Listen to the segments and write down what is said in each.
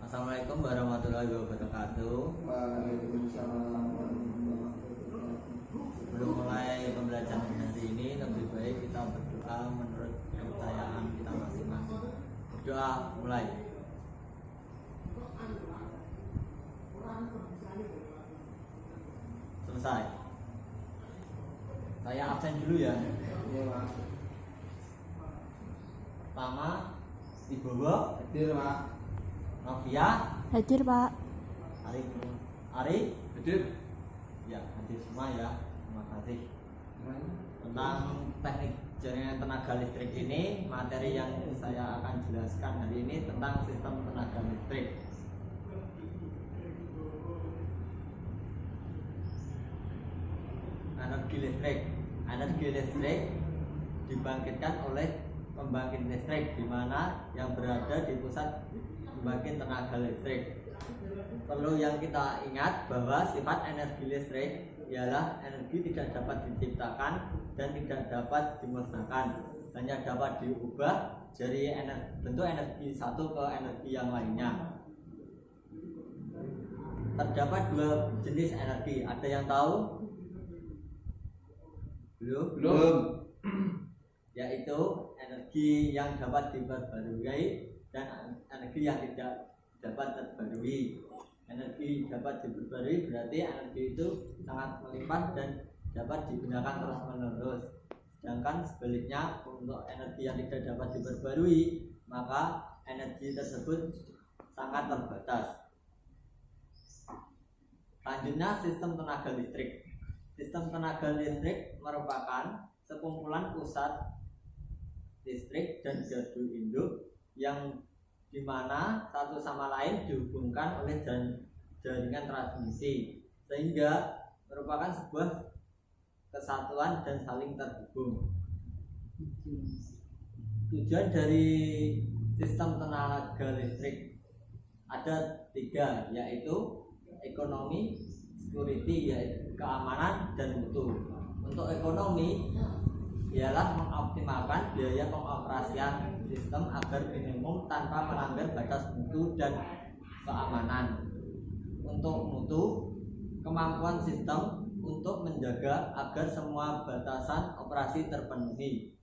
Assalamualaikum warahmatullahi wabarakatuh. Waalaikumsalam warahmatullahi wabarakatuh. Sebelum mulai pembelajaran hari ini, lebih baik kita berdoa menurut kepercayaan kita masing-masing. Berdoa mulai. Selesai. Saya absen dulu ya. Iya, Pak. Pertama, Wibowo, Hadir, Pak. Novia, Hadir, Pak. Ari, Hadir. ya hadir semua ya. Terima kasih. Tentang teknik jaringan tenaga listrik ini, materi yang saya akan jelaskan hari ini tentang sistem tenaga listrik. Energi listrik dibangkitkan oleh pembangkit listrik, di mana yang berada di pusat pembangkit tenaga listrik. Perlu yang kita ingat bahwa sifat energi listrik ialah energi tidak dapat diciptakan dan tidak dapat dimusnahkan, hanya dapat diubah dari bentuk energi satu ke energi yang lainnya. Terdapat dua jenis energi. Ada yang tahu? Belum. Yaitu energi yang dapat diperbarui dan energi yang tidak dapat terbarui. Energi dapat diperbarui berarti energi itu sangat melimpah dan dapat digunakan terus-menerus. Sedangkan sebaliknya, untuk energi yang tidak dapat diperbarui, maka energi tersebut sangat terbatas. Selanjutnya, sistem tenaga listrik. Sistem tenaga listrik merupakan sekumpulan pusat listrik dan gardu induk yang dimana satu sama lain dihubungkan oleh jaringan transmisi, sehingga merupakan sebuah kesatuan dan saling terhubung. Tujuan dari sistem tenaga listrik ada tiga, yaitu ekonomi, security, yaitu keamanan, dan mutu. Untuk ekonomi ialah mengoptimalkan biaya pengoperasian sistem agar minimum tanpa melanggar batas mutu dan keamanan. Untuk mutu, kemampuan sistem untuk menjaga agar semua batasan operasi terpenuhi.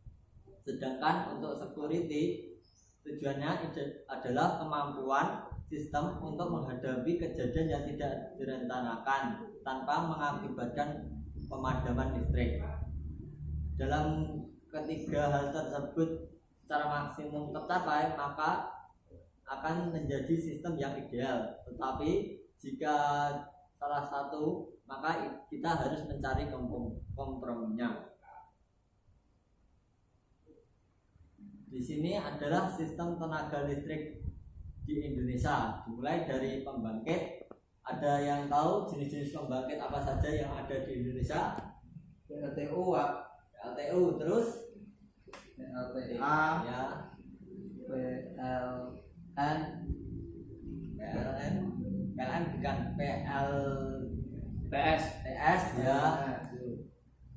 Sedangkan untuk security, tujuannya adalah kemampuan sistem untuk menghadapi kejadian yang tidak direncanakan tanpa mengakibatkan pemadaman listrik. Dalam ketiga hal tersebut secara maksimum tercapai, maka akan menjadi sistem yang ideal. Tetapi jika salah satu, maka kita harus mencari komprominya. Di sini adalah sistem tenaga listrik di Indonesia, dimulai dari pembangkit. Ada yang tahu jenis-jenis pembangkit apa saja yang ada di Indonesia? PLTU, Pak. PLTU, terus PLTA, ya, PLN, PLN bukan PS, ya.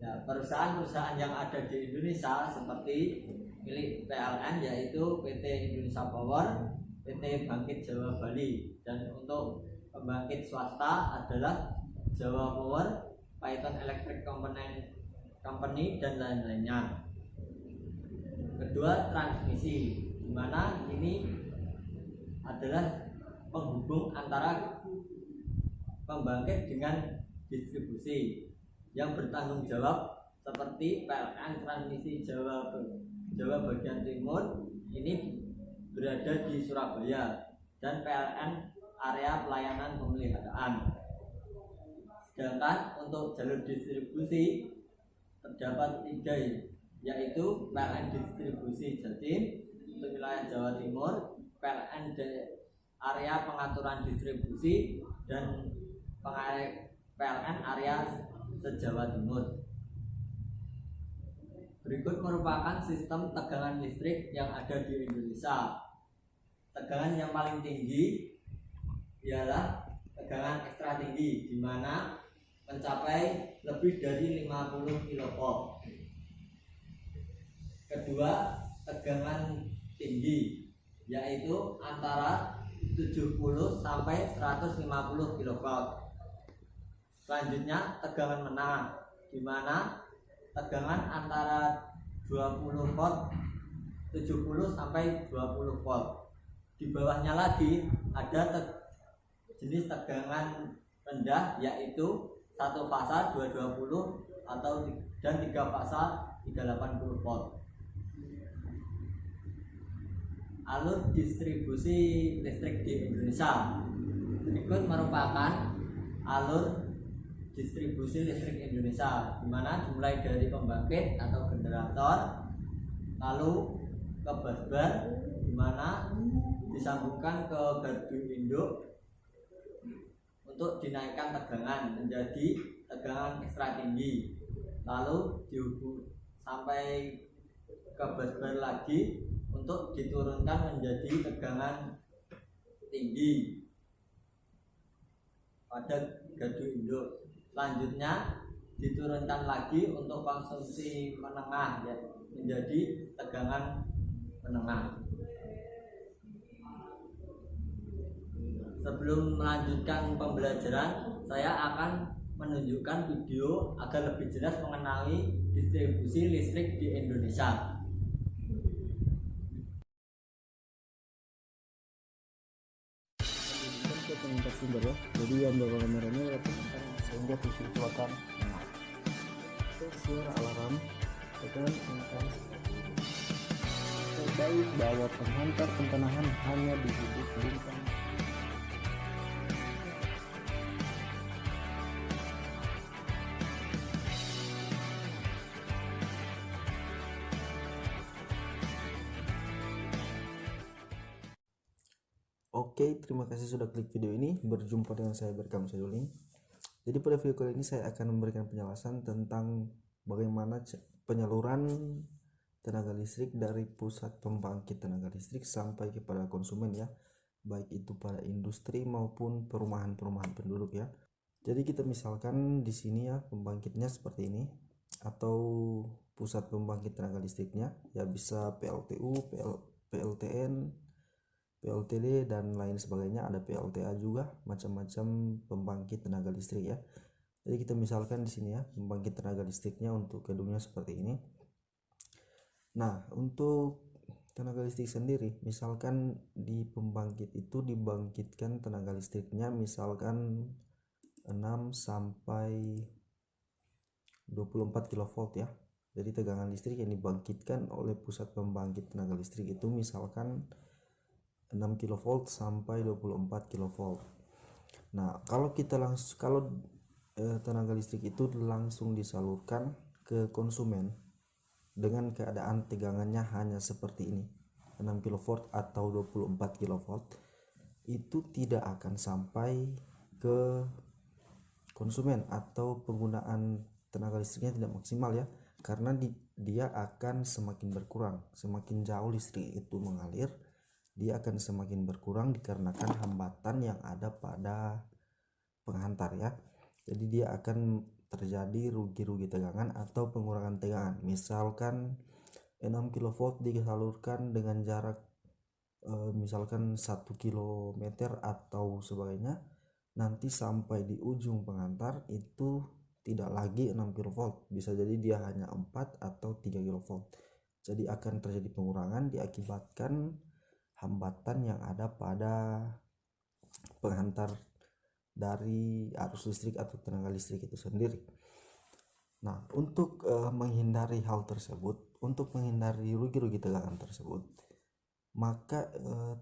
Ya, perusahaan-perusahaan yang ada di Indonesia seperti milik PLN yaitu PT Indonesia Power, PT Bangkit Jawa Bali, dan untuk pembangkit swasta adalah Jawa Power, Python Electric Company, dan lain-lainnya. Kedua, transmisi, di mana ini adalah penghubung antara pembangkit dengan distribusi yang bertanggung jawab, seperti PLN Transmisi Jawa Bagian Timur ini berada di Surabaya, dan PLN Area Pelayanan Pemeliharaan. Sedangkan untuk jalur distribusi terdapat tiga, yaitu PLN Distribusi Jatim untuk wilayah Jawa Timur, PLN Area Pengaturan Distribusi, dan PLN Area Se-Jawa Timur. Berikut merupakan sistem tegangan listrik yang ada di Indonesia. Tegangan yang paling tinggi ialah tegangan ekstra tinggi, di mana mencapai lebih dari 50 kV. Kedua, tegangan tinggi, yaitu antara 70 sampai 150 kV. Selanjutnya tegangan menengah, di mana tegangan antara 20 volt 70 sampai 20 volt. Di bawahnya lagi ada jenis tegangan rendah, yaitu satu fasa 220 dan 3 fasa 380 volt. Alur distribusi listrik di Indonesia. Berikut merupakan alur distribusi listrik Indonesia, di mana dimulai dari pembangkit atau generator, lalu ke busbar, di mana disambungkan ke gardu induk untuk dinaikkan tegangan menjadi tegangan ekstra tinggi, lalu dihubung sampai ke busbar lagi untuk diturunkan menjadi tegangan tinggi pada gardu induk. Selanjutnya diturunkan lagi untuk konsumsi menengah, ya, menjadi tegangan menengah. Sebelum melanjutkan pembelajaran, saya akan menunjukkan video agar lebih jelas mengenai distribusi listrik di Indonesia. Pengantar sumber ya, jadi yang berwarna merahnya adalah pengantar sehingga TV itu akan nyala. Pressure alarm dengan pengantar terbaik bahwa penghantar pentenahan hanya dihubungkan. Oke, terima kasih sudah klik video ini. Berjumpa dengan saya Berkam Saduling. Jadi pada video kali ini saya akan memberikan penjelasan tentang bagaimana penyaluran tenaga listrik dari pusat pembangkit tenaga listrik sampai kepada konsumen ya, baik itu pada industri maupun perumahan-perumahan penduduk ya. Jadi kita misalkan di sini ya pembangkitnya seperti ini, atau pusat pembangkit tenaga listriknya ya, bisa PLTU, PLTN, PLTD dan lain sebagainya, ada PLTA juga, macam-macam pembangkit tenaga listrik ya. Jadi kita misalkan di sini ya pembangkit tenaga listriknya untuk gedungnya seperti ini. Nah, untuk tenaga listrik sendiri, misalkan di pembangkit itu dibangkitkan tenaga listriknya misalkan 6 sampai 24 kV ya. Jadi tegangan listrik yang dibangkitkan oleh pusat pembangkit tenaga listrik itu misalkan 6 kV sampai 24 kV. Nah, kalau tenaga listrik itu langsung disalurkan ke konsumen dengan keadaan tegangannya hanya seperti ini, 6 kV atau 24 kV, itu tidak akan sampai ke konsumen atau penggunaan tenaga listriknya tidak maksimal ya, karena dia akan semakin berkurang. Semakin jauh listrik itu mengalir, dia akan semakin berkurang dikarenakan hambatan yang ada pada penghantar ya. Jadi dia akan terjadi rugi-rugi tegangan atau pengurangan tegangan. Misalkan 6 kV disalurkan dengan jarak misalkan 1 km atau sebagainya, nanti sampai di ujung penghantar itu tidak lagi 6 kV, bisa jadi dia hanya 4 atau 3 kV. Jadi akan terjadi pengurangan diakibatkan hambatan yang ada pada penghantar dari arus listrik atau tenaga listrik itu sendiri. Nah, untuk menghindari hal tersebut, untuk menghindari rugi-rugi tegangan tersebut, maka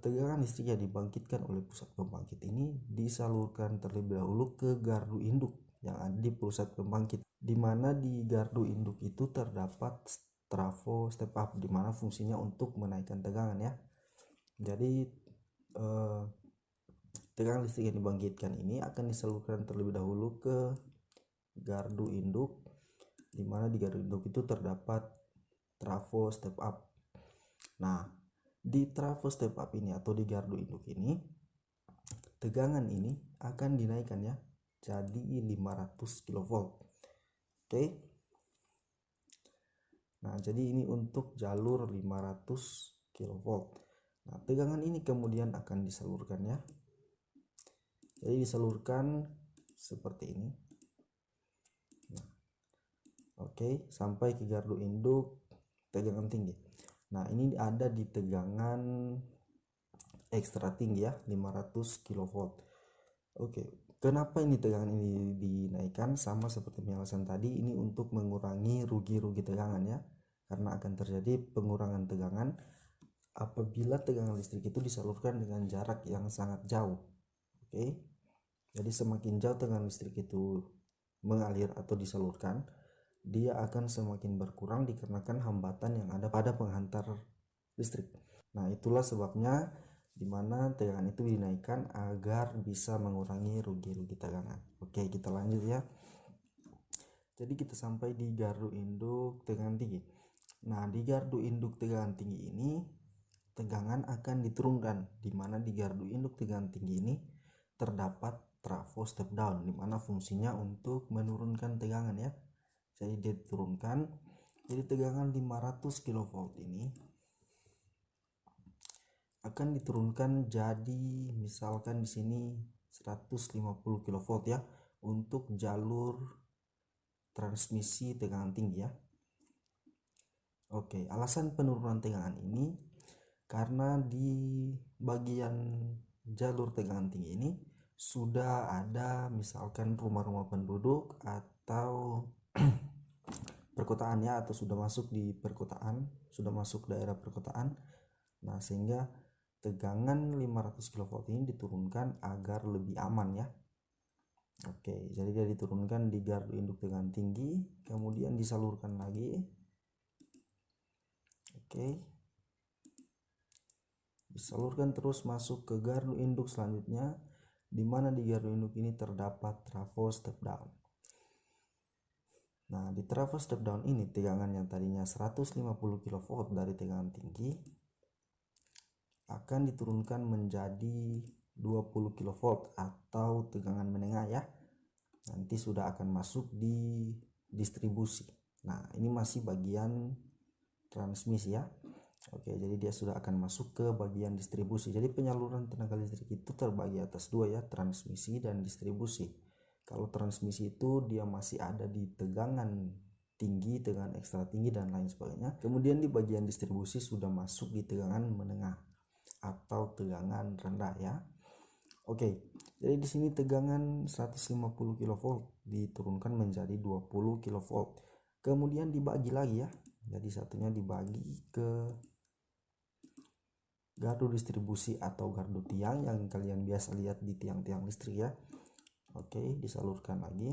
tegangan listrik yang dibangkitkan oleh pusat pembangkit ini disalurkan terlebih dahulu ke gardu induk yang ada di pusat pembangkit, di mana di gardu induk itu terdapat trafo step up, di mana fungsinya untuk menaikkan tegangan ya. Jadi tegangan listrik yang dibangkitkan ini akan disalurkan terlebih dahulu ke gardu induk, di mana di gardu induk itu terdapat trafo step up. Nah, di trafo step up ini atau di gardu induk ini, tegangan ini akan dinaikkan ya, jadi 500 kV. Oke. Nah, jadi ini untuk jalur 500 kV. Nah, tegangan ini kemudian akan disalurkan ya. Jadi disalurkan seperti ini. Nah, oke, sampai ke gardu induk tegangan tinggi. Nah, ini ada di tegangan ekstra tinggi ya, 500 kV. Oke, kenapa ini tegangan ini dinaikkan? Sama seperti penjelasan tadi, ini untuk mengurangi rugi-rugi tegangan ya, karena akan terjadi pengurangan tegangan apabila tegangan listrik itu disalurkan dengan jarak yang sangat jauh. Oke, jadi semakin jauh tegangan listrik itu mengalir atau disalurkan, dia akan semakin berkurang dikarenakan hambatan yang ada pada penghantar listrik. Nah, itulah sebabnya dimana tegangan itu dinaikkan agar bisa mengurangi rugi-rugi tegangan. Oke, kita lanjut ya. Jadi kita sampai di gardu induk tegangan tinggi. Nah, di gardu induk tegangan tinggi ini tegangan akan diturunkan, dimana di gardu induk tegangan tinggi ini terdapat trafo step down, dimana fungsinya untuk menurunkan tegangan ya. Jadi dia diturunkan. Jadi tegangan 500 kV ini akan diturunkan jadi misalkan di sini 150 kV ya, untuk jalur transmisi tegangan tinggi ya. Oke, alasan penurunan tegangan ini karena di bagian jalur tegangan tinggi ini sudah ada misalkan rumah-rumah penduduk atau perkotaan ya, atau sudah masuk di perkotaan, sudah masuk daerah perkotaan. Nah, sehingga tegangan 500 kV ini diturunkan agar lebih aman ya. Oke, jadi dia diturunkan di gardu induk tegangan tinggi, kemudian disalurkan lagi. Oke, disalurkan terus masuk ke gardu induk selanjutnya, dimana di gardu induk ini terdapat trafo step down. Nah, di trafo step down ini tegangan yang tadinya 150 kV dari tegangan tinggi akan diturunkan menjadi 20 kV atau tegangan menengah ya. Nanti sudah akan masuk di distribusi. Nah, ini masih bagian transmisi ya. Oke, jadi dia sudah akan masuk ke bagian distribusi. Jadi penyaluran tenaga listrik itu terbagi atas dua ya, transmisi dan distribusi. Kalau transmisi itu dia masih ada di tegangan tinggi, tegangan ekstra tinggi dan lain sebagainya. Kemudian di bagian distribusi sudah masuk di tegangan menengah atau tegangan rendah ya. Oke, jadi di sini tegangan 150 kV diturunkan menjadi 20 kV. Kemudian dibagi lagi ya. Jadi satunya dibagi ke gardu distribusi atau gardu tiang yang kalian biasa lihat di tiang-tiang listrik ya. Oke, disalurkan lagi.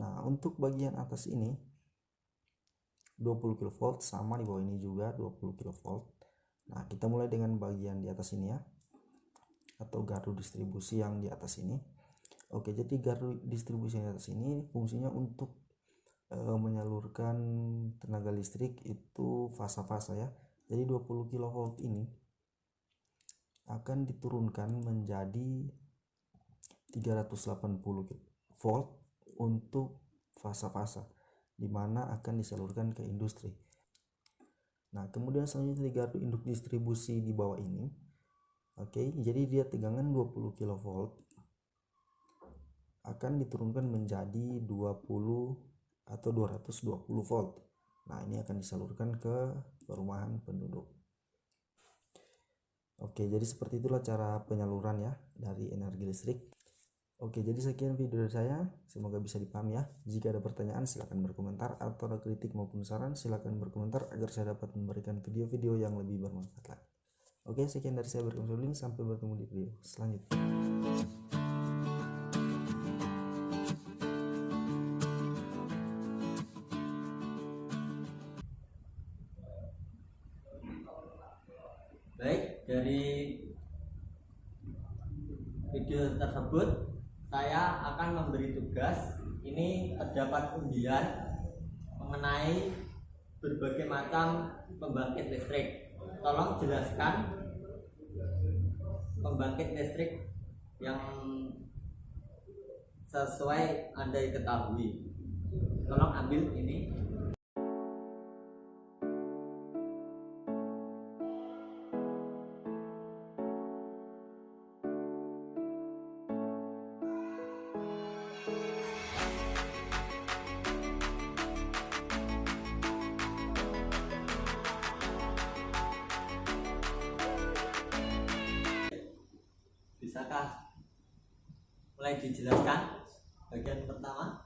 Nah, untuk bagian atas ini 20 kV, sama di bawah ini juga 20 kV. Nah, kita mulai dengan bagian di atas ini ya, atau gardu distribusi yang di atas ini. Oke, jadi gardu distribusi yang di atas ini fungsinya untuk menyalurkan tenaga listrik itu fasa-fasa ya. Jadi 20 kV ini akan diturunkan menjadi 380 volt untuk fasa-fasa, dimana akan disalurkan ke industri. Nah, kemudian selanjutnya di gardu induk distribusi di bawah ini. Oke, jadi dia tegangan 20 kV akan diturunkan menjadi 20 atau 220 volt. Nah, ini akan disalurkan ke perumahan penduduk. Oke, jadi seperti itulah cara penyaluran ya dari energi listrik. Oke, jadi sekian video dari saya, semoga bisa dipahami ya. Jika ada pertanyaan silahkan berkomentar, atau ada kritik maupun saran silahkan berkomentar agar saya dapat memberikan video-video yang lebih bermanfaat lagi. Oke, sekian dari saya, berkonsuling, sampai bertemu di video selanjutnya. Baik, dari video tersebut saya akan memberi tugas. Ini terdapat undian mengenai berbagai macam pembangkit listrik. Tolong jelaskan pembangkit listrik yang sesuai Anda ketahui. Tolong ambil ini. Bisakah mulai dijelaskan bagian pertama?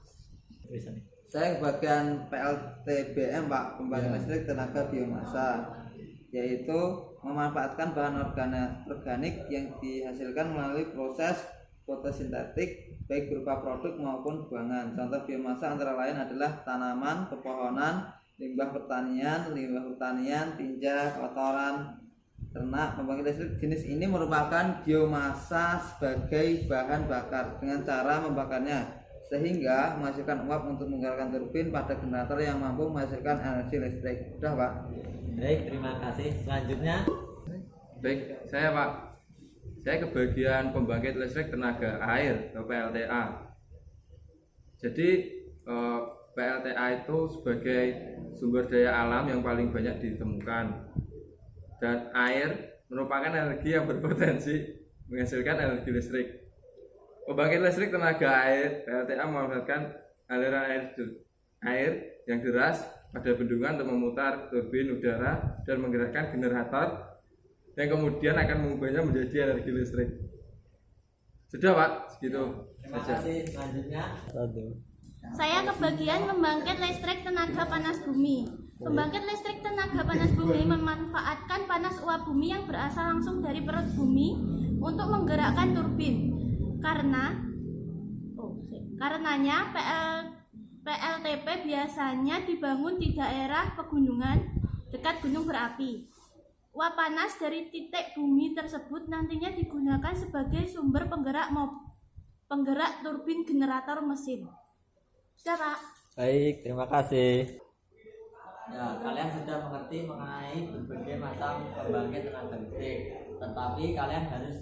Tulisannya. Saya bagian PLTBM Pak, pembangkit Ya. listrik tenaga biomasa, yaitu memanfaatkan bahan organik yang dihasilkan melalui proses fotosintetik baik berupa produk maupun buangan. Contoh biomasa antara lain adalah tanaman, pepohonan, limbah pertanian, tinja, kotoran ternak. Pembangkit listrik jenis ini merupakan biomasa sebagai bahan bakar dengan cara membakarnya sehingga menghasilkan uap untuk menggerakkan turbin pada generator yang mampu menghasilkan energi listrik. Sudah Pak? Baik, terima kasih. Selanjutnya, Baik, saya Pak. Saya ke bagian pembangkit listrik tenaga air atau PLTA. Jadi PLTA itu sebagai sumber daya alam yang paling banyak ditemukan. Dan air merupakan energi yang berpotensi menghasilkan energi listrik. Pembangkit listrik tenaga air PLTA memanfaatkan aliran air yang deras pada bendungan untuk memutar turbin udara dan menggerakkan generator yang kemudian akan mengubahnya menjadi energi listrik. Sudah Pak, segitu terima saja. kasih. Selanjutnya, Saya kebagian pembangkit listrik tenaga panas bumi. Pembangkit listrik tenaga panas bumi memanfaatkan panas uap bumi yang berasal langsung dari perut bumi untuk menggerakkan turbin. Karenanya PLTP biasanya dibangun di daerah pegunungan dekat gunung berapi. Uap panas dari titik bumi tersebut nantinya digunakan sebagai sumber penggerak turbin generator mesin. Sudah Pak? baik, terima kasih. Ya, kalian sudah mengerti mengenai berbagai macam pembangkit tenaga listrik, tetapi kalian harus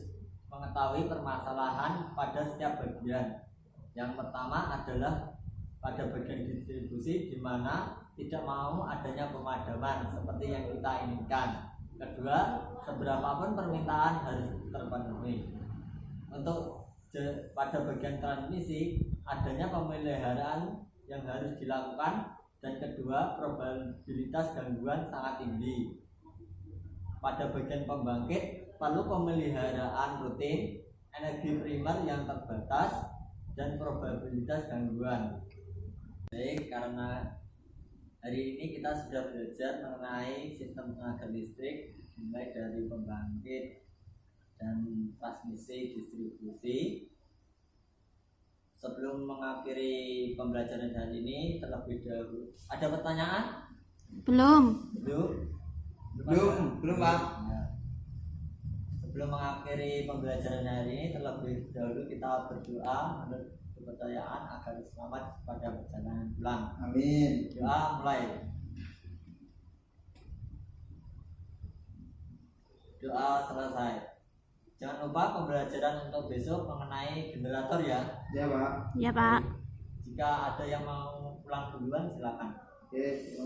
mengetahui permasalahan pada setiap bagian. Yang pertama adalah pada bagian distribusi, di mana tidak mau adanya pemadaman seperti yang kita inginkan. Kedua, seberapapun permintaan harus terpenuhi. Untuk pada bagian transmisi, adanya pemeliharaan yang harus dilakukan, dan kedua, probabilitas gangguan sangat tinggi. Pada bagian pembangkit, perlu pemeliharaan rutin, energi primer yang terbatas, dan probabilitas gangguan. Baik, karena hari ini kita sudah belajar mengenai sistem tenaga listrik, mulai dari pembangkit dan transmisi distribusi. Sebelum mengakhiri pembelajaran hari ini, terlebih dahulu ada pertanyaan? Belum. Belum Pak. Ya. Sebelum mengakhiri pembelajaran hari ini, terlebih dahulu kita berdoa menurut kepercayaan agar selamat pada perjalanan pulang. Amin. Doa mulai. Doa selesai. Jangan lupa pembelajaran untuk besok mengenai generator ya. Ya Pak. Ya Pak. Jika ada yang mau pulang duluan silakan. Oke.